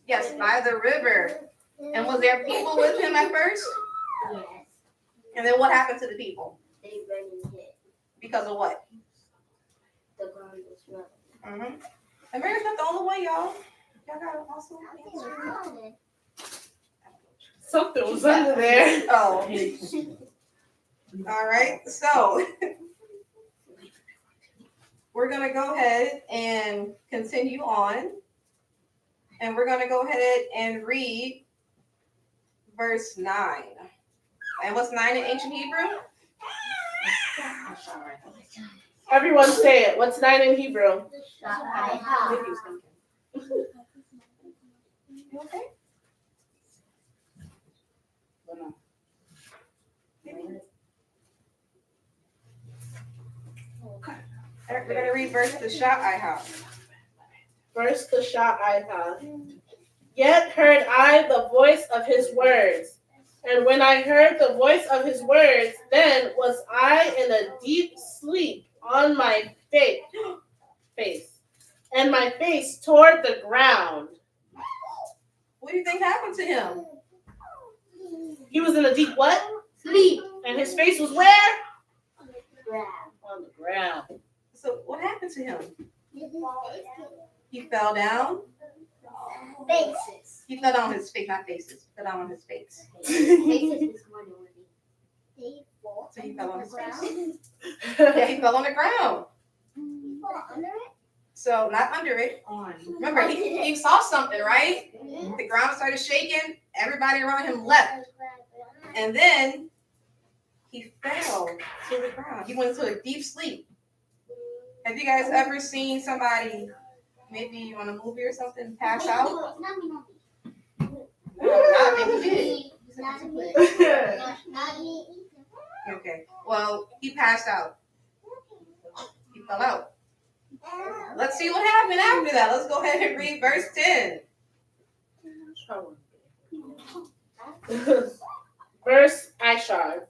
Yes, by the river. And was there people with him at first? Yes. And then what happened to the people? They ran and hid. Because of what? The ground was level. Mm-hmm. And Mary's not the only one, y'all. Y'all got also answer. Something was under there. Oh. All right. So we're going to go ahead and continue on. And we're going to go ahead and read verse 9. And what's 9 in ancient Hebrew? Everyone say it. What's 9 in Hebrew? You okay? We're going to read verse the shot I have. First the shot I have. Yet heard I the voice of his words. And when I heard the voice of his words, then was I in a deep sleep on my face, and my face toward the ground. What do you think happened to him? He was in a deep what? Sleep. And his face was where? Ground. On the ground. So what happened to him? He fell down. Faces. He fell down on his face, not faces. He fell down on his face. Faces is one already. So he fell on his face. Yeah, he fell on the ground. Under it? So not under it. Remember, he saw something, right? The ground started shaking. Everybody around him left. And then he fell to the ground. He went into a deep sleep. Have you guys ever seen somebody, maybe on a movie or something, pass out? Not me. Not maybe did. Not me. Okay. Well, he passed out. He fell out. Let's see what happened after that. Let's go ahead and read verse 10. Verse Ishar.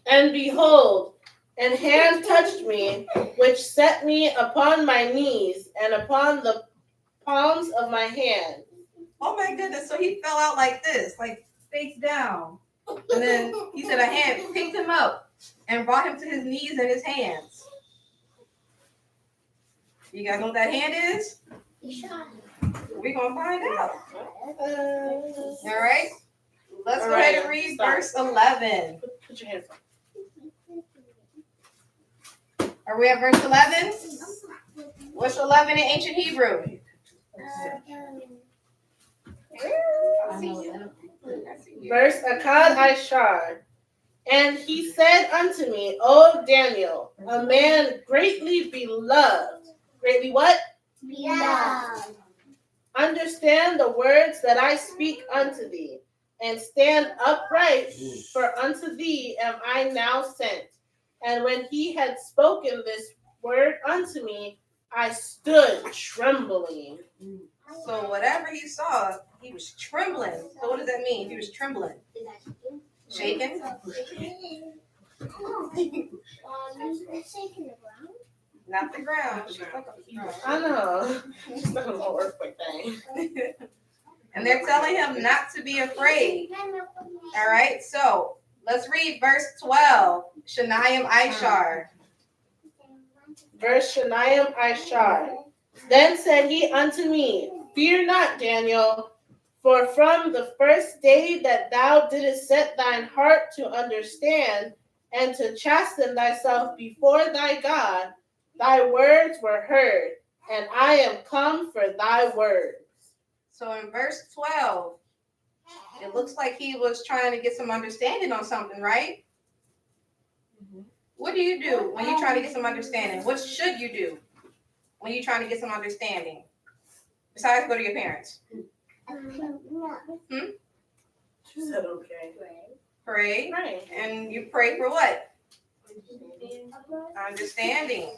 And behold, an hand touched me, which set me upon my knees and upon the palms of my hand. Oh my goodness. So he fell out like this, like face down. And then he said a hand picked him up and brought him to his knees and his hands. You guys know what that hand is? We're going to find out. All right? Let's go ahead and read verse 11. Put your hands up. Are we at verse 11? What's 11 in ancient Hebrew? Verse Akkad Ishar. And he said unto me, O Daniel, a man greatly beloved. Greatly what? Beloved. Understand the words that I speak unto thee, and stand upright, for unto thee am I now sent. And when he had spoken this word unto me, I stood trembling. So whatever he saw, he was trembling. So what does that mean? He was trembling. Shaking? Not the ground. I know. It's not a little earthquake thing. And they're telling him not to be afraid. All right, so let's read verse 12. Shanayim Ishar. Verse Shanayim Ishar. Then said he unto me, Fear not, Daniel, for from the first day that thou didst set thine heart to understand and to chasten thyself before thy God, thy words were heard, and I am come for thy words. So in verse 12, it looks like he was trying to get some understanding on something, right? What do you do when you try to get some understanding? What should you do when you're trying to get some understanding? Besides go to your parents. She said okay. Pray. Right. And you pray for what? Understanding.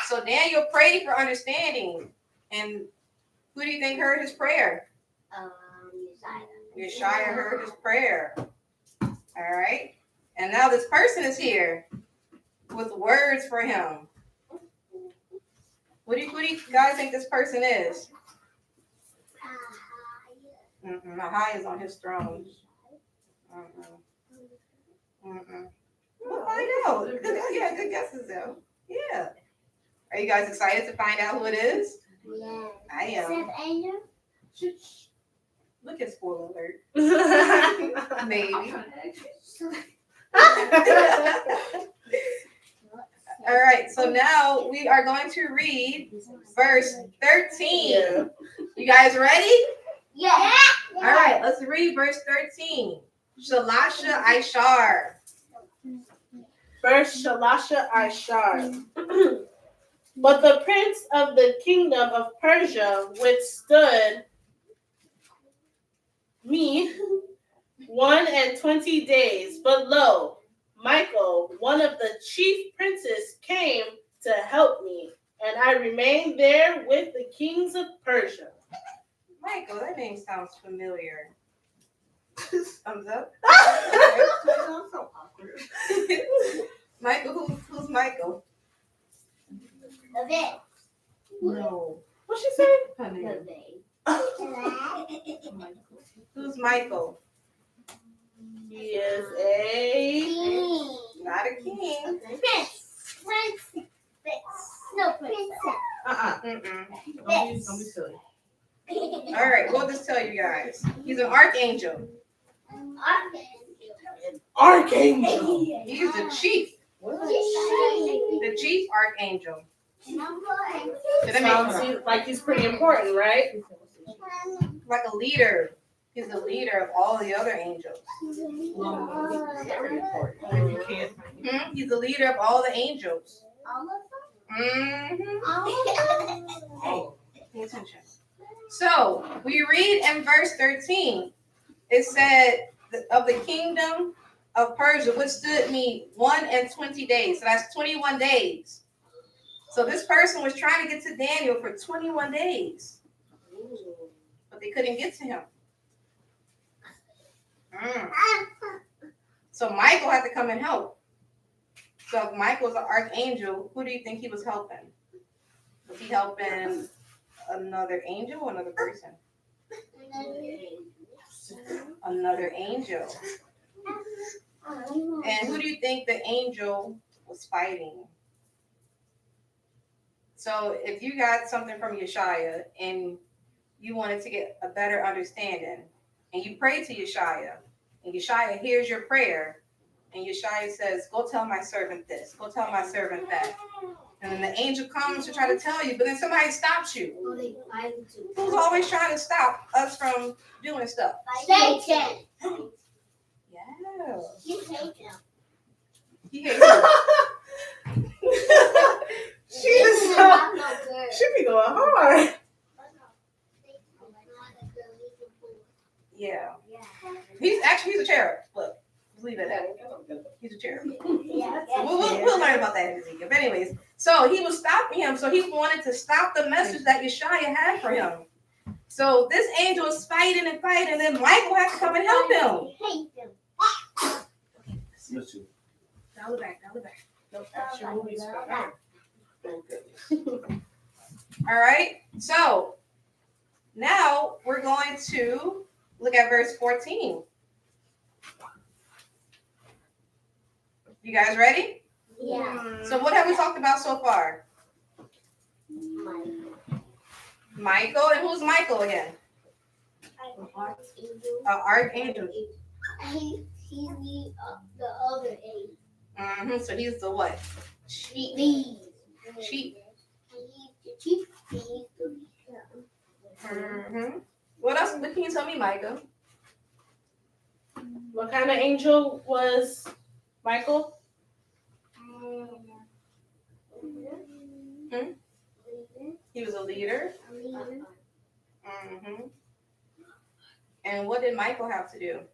So Daniel prayed for understanding. And who do you think heard his prayer? Yeshaya heard his prayer. All right. And now this person is here with words for him. What do you guys think this person is? Mahai is on his throne. We'll find out. Yeah, good guesses though. Yeah. Are you guys excited to find out who it is? Yeah. I am. Angel? Look at spoiler alert. Maybe. All right, so now we are going to read verse 13. Yeah. You guys ready? Yeah. All right, let's read verse 13. Shalasha Ishar. Verse Shalasha Ishar. But the prince of the kingdom of Persia withstood me 21 days. But lo, Michael, one of the chief princes, came to help me, and I remained there with the kings of Persia. Michael, that name sounds familiar. Thumbs up. So awkward. Michael, who's Michael? No. What's she saying? Who's Michael? He is a Not a king. No, princess. Mm-mm. Don't be silly. All right, we'll just tell you guys. He's an archangel. Archangel. He's the chief. The chief archangel. Did that make sense? Like he's pretty important, right? Like a leader. He's the leader of all the other angels. Very important. If you can't. He's the leader of all the angels. Pay attention. So we read in verse 13. It said of the kingdom of Persia withstood me 21 days. So that's 21 days. So this person was trying to get to Daniel for 21 days. But they couldn't get to him. So Michael had to come and help. So if Michael's an archangel, who do you think he was helping? Was he helping another angel or another person? Another angel. And who do you think the angel was fighting? So if you got something from Yeshaya and you wanted to get a better understanding, and you pray to Yeshaya, and Yeshaya hears your prayer, and Yeshaya says, go tell my servant this, go tell my servant that. And then the angel comes to try to tell you, but then somebody stops you. Who's always trying to stop us from doing stuff? Satan. Yeah. You hate him. He hates you. She is so, she be going hard. Yeah. He's a cherub. Look, just leave it at that. He's a cherub. We'll learn about that in Ezekiel. But anyways, so he was stopping him. So he wanted to stop the message that Yeshaya had for him. So this angel is fighting, and then Michael has to come and help him. Hate him. Listen. Dial it back. Nope, that's your movie script. Thank goodness. All right. So now we're going to look at verse 14. You guys ready? Yeah. So what have we talked about so far? Michael. And who's Michael again? Archangel. He's the other eight. So he's the what? Sheep. Sheep. He's the chief. He's the What else? What can you tell me, Michael? What kind of angel was Michael? He was a leader. And what did Michael have to do?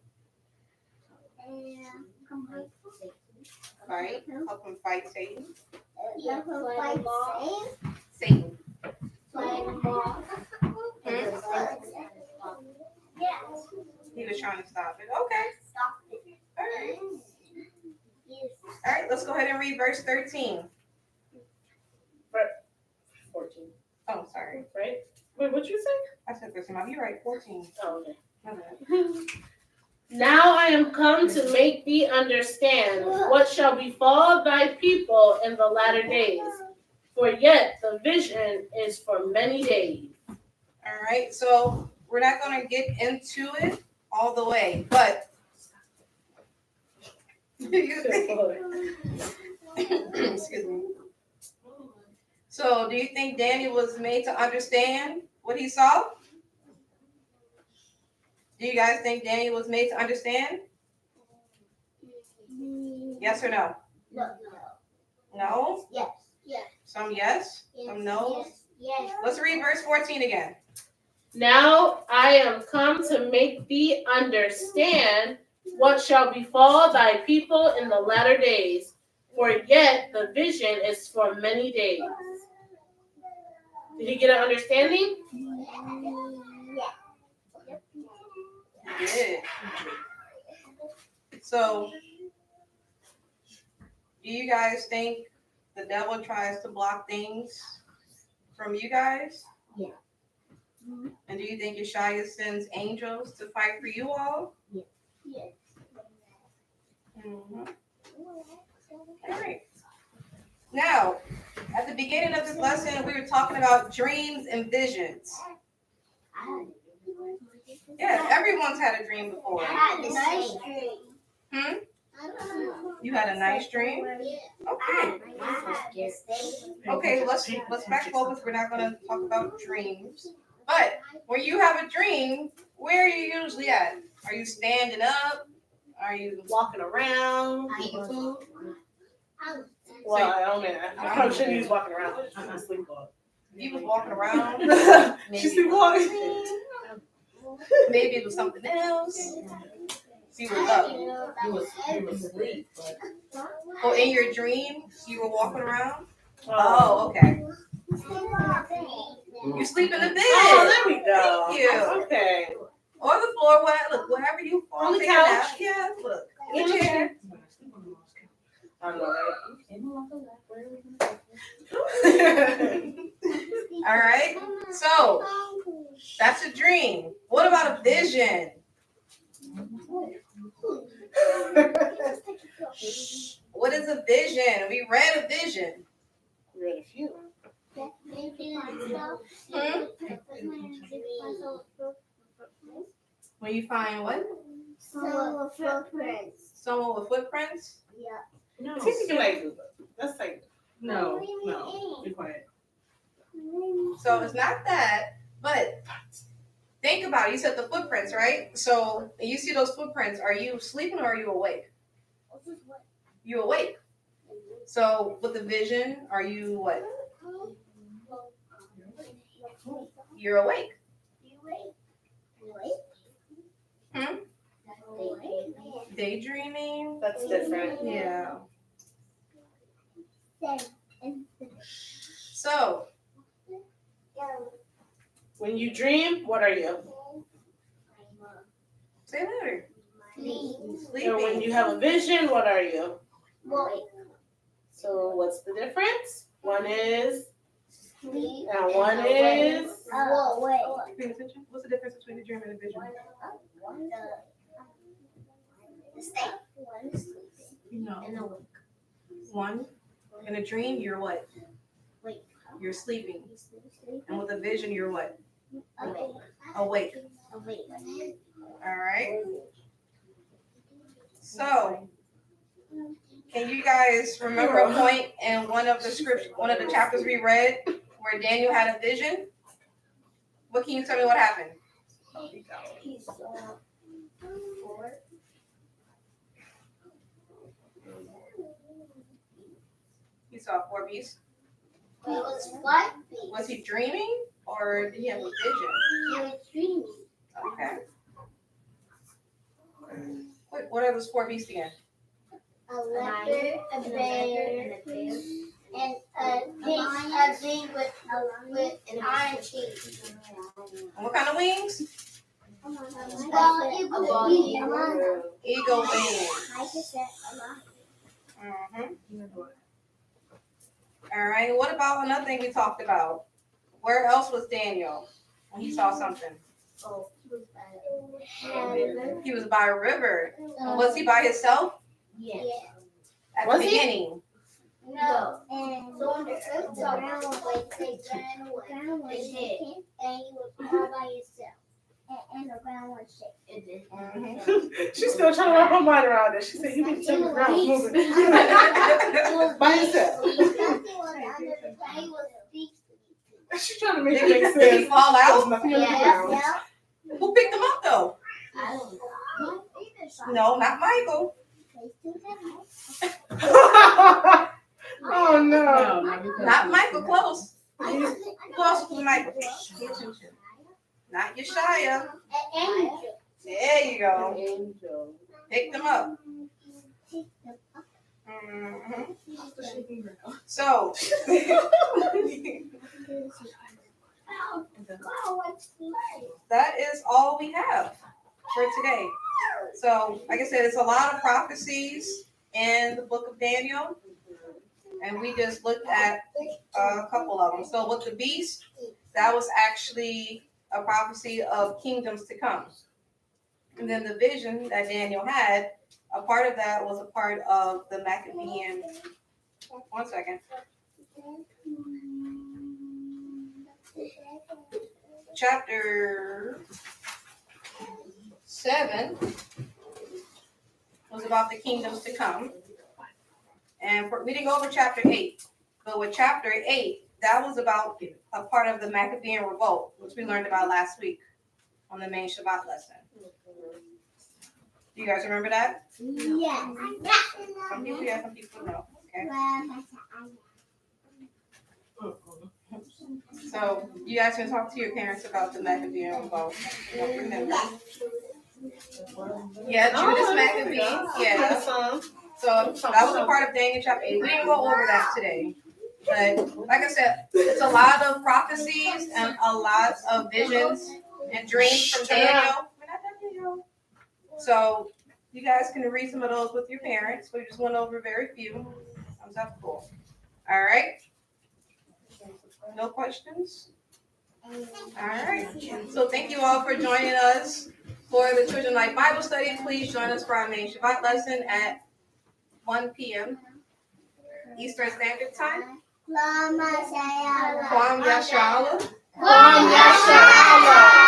Fight. Help him fight Satan. Satan. He was trying to stop it. Okay. All right. Let's go ahead and read verse 13. 14. Oh, sorry. Right? Wait, what'd you say? I said 13. You're right. 14. Oh, okay. My bad. Now I am come to make thee understand what shall befall thy people in the latter days. For yet the vision is for many days. All right. So we're not going to get into it all the way, but excuse me. So do you think Daniel was made to understand what he saw? Do you guys think Daniel was made to understand? Yes or no? No. No? Yes. Yes. Some yes, some no. Yes. Let's read verse 14 again. Now I am come to make thee understand what shall befall thy people in the latter days. For yet the vision is for many days. Did he get an understanding? He did. So, do you guys think the devil tries to block things from you guys? Yeah. And do you think Yeshaya sends angels to fight for you all? Yes. Mm-hmm. All right. Now, at the beginning of this lesson, we were talking about dreams and visions. Yeah, everyone's had a dream before. I had a nice dream. You had a nice dream? Okay. Okay, let's back focus. We're not going to talk about dreams. But when you have a dream, where are you usually at? Are you standing up? Are you Walking around? eating food? Well, I don't know. I probably shouldn't use walking around. Sleepwalking. You was walking around. She sleepwalking? Maybe it was something else. You were up. You was asleep, but Oh, in your dream, you were walking around? Oh. Oh, okay. You sleep in the bed. Oh, there we go. Thank you. Okay. Or the floor, wherever you fall. On the take a couch. nap. Yeah, look. In the chair. I know, All right. So that's a dream. What about a vision? What is a vision? We read a vision. Read a few. When you find what? Footprints. Someone with footprints? Yeah. No. See if you can like Google. That's like No. Be quiet. So it's not that, but think about it. You said the footprints, right? So you see those footprints. Are you sleeping or are you awake? You awake. So with the vision, are you what? You're awake. Daydreaming? that's different. Yeah. So When you dream, what are you? say it louder. And when Sleeping. you have a vision, what are you? So what's the difference? One is and one is Paying attention? What's the difference between a dream and a vision? No. One, in a dream, you're what? You're sleeping. And with a vision, you're what? Awake. All right. So, can you guys remember a point in one of the chapters we read where Daniel had a vision? What can you tell me what happened? He saw 4 beasts. Was he dreaming or did he have a vision? Okay. What are those 4 beasts again? A leopard, a bear, and a thing with an iron teeth. And what kind of wings? Eagle wings. All right. What about another thing we talked about? Where else was Daniel when he saw something? He was by a river. Was he by himself? Yeah. At Was the he? beginning. No. And so when the earth got around, like they ran away. They did. And he was all by himself. And the ground was shaking. Mhm. She's still trying to wrap her mind around it. She said, "You need to turn the ground moving." By yourself. He was beast. She's trying to make it Did make he, did he sense. fall There's out? nothing on the Yeah, ground. yeah. Who picked him up though? I don't know. No, not Michael. Oh no. No, not because Not Michael. Close. Close to Michael. Not Yeshaya. Angel. There you go. Angel. Picked him up. Mhm. So, that is all we have for today. So, like I said, it's a lot of prophecies in the book of Daniel, and we just looked at a couple of them. So, with the beast, that was actually a prophecy of kingdoms to come. And then the vision that Daniel had, a part of that was a part of the Maccabean. One second. Chapter 7 was about the kingdoms to come. And we didn't go over chapter 8. But with chapter 8, that was about a part of the Maccabean revolt, which we learned about last week on the main Shabbat lesson. Do you guys remember that? Yeah. Some people, yeah, some people no. Okay. So you guys can talk to your parents about the Maccabean revolt. Don't remember. Yeah, Judas Maccabee. Yeah. So that was a part of Daniel chapter 8. We didn't go over that today. But like I said, it's a lot of prophecies and a lot of visions and dreams from Daniel. We're not done yet. So you guys can read some of those with your parents. We just went over very few. Thumbs up, cool. All right. No questions? All right. So thank you all for joining us For the Children Life Bible Study, please join us for our main Shabbat lesson at 1 p.m. Eastern Standard Time. Kwam Yashala. Kwam Yasha Allah.